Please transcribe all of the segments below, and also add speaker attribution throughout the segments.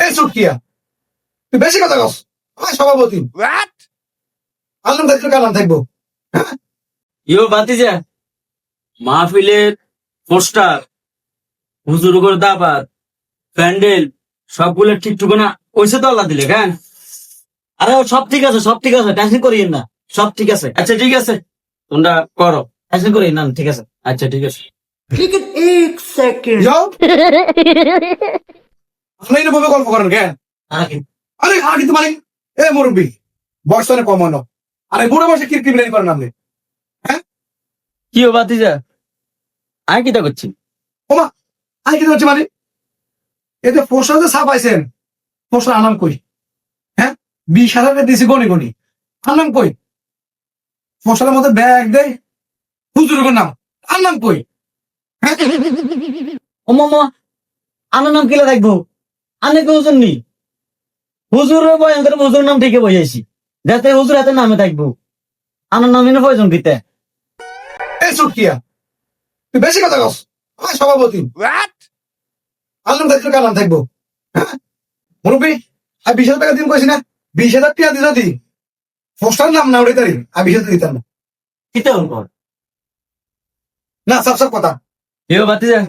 Speaker 1: এই সুটকিয়া তুই বেশি কথা কস। আমার সভাপতি আল্লাহ থাকলে কালাম থাকবো। হ্যাঁ
Speaker 2: ইও বাতিজা মাহফিলের পোস্টার হুজুর করে দাবাত প্যান্ডেল সবগুলো ঠিক ঠিকানা ওইসে তো আল্লাহ দিলে কেন? আরে ও সব ঠিক আছে, সব ঠিক আছে, টেনশন করিয়েন না, সব ঠিক আছে। আচ্ছা ঠিক আছে, তোমরা করো, টেনশন করিয়েন না, ঠিক আছে। আচ্ছা ঠিক আছে।
Speaker 1: যাও আপনি এরকম গল্প করেন কেন? আরে আর কিন্তু মানে এ মুরব্বী বয়স অনেক কম হলো। আরে বুড়ো বয়সে কি ক্রিমিনাল করেন আপনি? হ্যাঁ
Speaker 2: কি ও বাতিজা আমি কিটা করছি?
Speaker 1: ওমা আমি কি বলছি মানে এতে পোস্টার যে ছাপাইছেন পোস্টার আনাম কই? হ্যাঁ 20,000 দিয়েছি গনি গনি আনাম কই? পোস্টারের মধ্যে ব্যাগ দেয় হুজুরের নাম আনাম কই? হ্যাঁ
Speaker 2: ও মামা আমার নাম কিলা রাখবো? আমি কেউ নি হুজুর বয়ান করে হুজুর নাম ঠিকই বইয়াছি, যাতে হুজুর হাতে নামে থাকবো। আমার নাম এনে প্রয়োজন কিতে?
Speaker 1: এই সুটকিয়া তুই বেশি কথা কস। আমার সভাপতি আল্লাহ থাকলে কালাম থাকবো। হ্যাঁ মুরব্বী আর 20,000 টাকা দিন কইছি না, 20,000 টাকা দিন যদি পোস্টার নাম না উঠে তারি আর 20,000 দিতাম না।
Speaker 2: কিতে হল কর
Speaker 1: না সব সব কথা
Speaker 2: ইও বাতিজা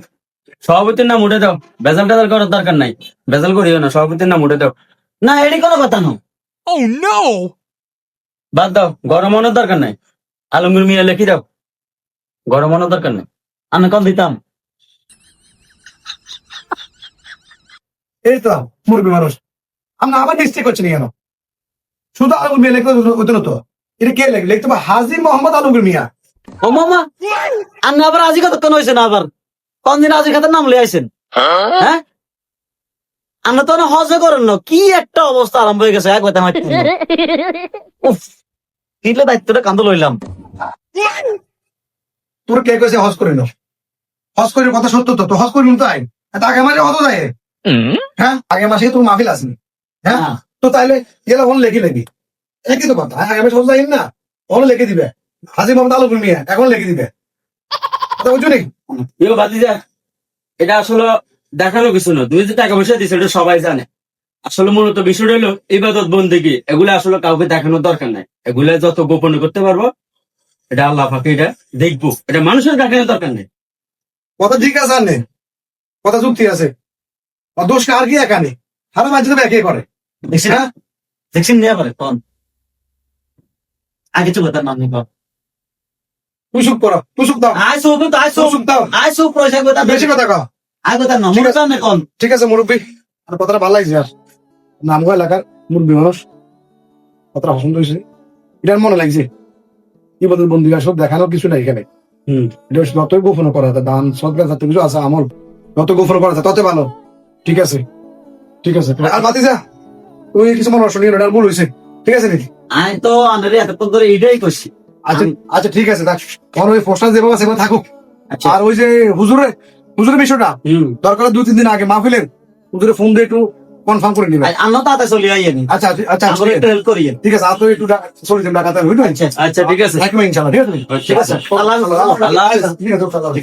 Speaker 2: সভাপতির নাম উঠে দাও, বেজাল টেজাল করার দরকার নাই, বেজাল করিও না, সভাপতির নাম উঠে দাও। না এটি কোনো কথা না। বাদ দাও, গরম হওয়ার দরকার নাই, আলমগীর মিয়া লেখি দাও, গরম হওয়ার দরকার নাই, আমি কম দিতাম।
Speaker 1: এই তো মুরব্বী মানুষ আমরা আবার মিস্টেক করছি না কেন? শুধু আলমগীর মিয়া লিখতে হতো না তো, এটা কে লেখ লিখতে হবে হাজি মোহাম্মদ আলমগীর মিয়া।
Speaker 2: ও মামা আপনি আবার আজি কথা তো নইছেন, আবার কোন দিন আজি খাতার নাম লিয়ে আইছেন? হ্যাঁ আমরা তো হজে করেন না, কি একটা অবস্থা আরম্ভ হয়ে গেছে এক কথা মারতে। উফ কিলে দায়িত্বটা কান্দ লইলাম।
Speaker 1: তোর কে কইছে হজ করে নাও? হজ করির কথা সত্য তো হজ করি তো আইন আগে মাসে হতো যায়। হ্যাঁ আগে মাসে তোর মাহফিল আসনি। হ্যাঁ
Speaker 2: হ্যাঁ।
Speaker 1: তো তাইলে এলা ওন লেখি লেখি একই তো কথা। আগে মাসে হজ যাই না ওন লিখে দিবে হাজি মোহাম্মদ আলমগীর মিয়া এখন লিখে দিবে। কথা বুঝছো নাকি?
Speaker 2: ইও বাতিজা এটা আসলে দেখানো কিছু না, তুই যে টাকা পয়সা দিস এটা সবাই জানে। আসলে মূলত বিষয়টা হলো ইবাদত বন্দেগী, এগুলো আসলে কাউকে দেখানোর দরকার নাই, এগুলা যত গোপনে করতে পারবো এটা আল্লাহ পাকে এটা দেখবো, এটা মানুষের দেখানোর দরকার নেই।
Speaker 1: কথা ঠিক আছে আর নেই, কথা যুক্তি আছে। দোষ আর কি একানে সারা মাঝে তো একই করে।
Speaker 2: দেখছি না, দেখছেন নেওয়া পারে কন আগে চলে তার নাম নিবা।
Speaker 1: তুই সুখ করো তুই সুখ দাও
Speaker 2: আয় সুপ তো আয়
Speaker 1: তুই
Speaker 2: সুপ
Speaker 1: সুখ দাও
Speaker 2: আয় সুপ পয়সা কথা
Speaker 1: বেশি কথা কও।
Speaker 2: আয় কথা না
Speaker 1: ঠিক
Speaker 2: মনে
Speaker 1: আছে।
Speaker 2: না কন।
Speaker 1: ঠিক আছে মুরব্বী আর কথাটা ভালো লাগছে। আর নামগো এলাকার মুরব্বী মানুষ কথাটা পছন্দ হয়েছে, এটার মনে লাগছে। ইবাদত বন্দী সব দেখানোর কিছু নাই এখানে। এটা যতই গোপন করা যায় দান সদকা যত কিছু আছে আমল যত গোপন করা যায় তত ভালো। ঠিক আছে ঠিক আছে আর বাতি যা তুই কিছু মনে শুনি এটা ভুল হয়েছে। ঠিক আছে নাকি?
Speaker 2: আমি তো আন্ডারে এতক্ষণ ধরে এটাই করছি।
Speaker 1: আচ্ছা আচ্ছা ঠিক আছে দেখ তোমার ওই পোস্টার যেভাবে আছে সেভাবে থাকুক।
Speaker 2: আচ্ছা
Speaker 1: আর ওই যে হুজুরের হুজুরের বিষয়টা দরকার 2-3 দিন আগে মাহফিলের হুজুরে ফোন দিয়ে একটু কনফার্ম করে নিবে।
Speaker 2: আন্না তাতে চলে আইয়েনি।
Speaker 1: আচ্ছা আচ্ছা
Speaker 2: আমরা একটু হেল্প করিয়েন।
Speaker 1: ঠিক আছে আর তো একটু চলে যাবে ঢাকাতে বুঝলি?
Speaker 2: আচ্ছা ঠিক আছে,
Speaker 1: থাকবে ইনশাল্লাহ। ঠিক আছে
Speaker 2: ঠিক আছে। আল্লাহ
Speaker 1: ঠিক আছে।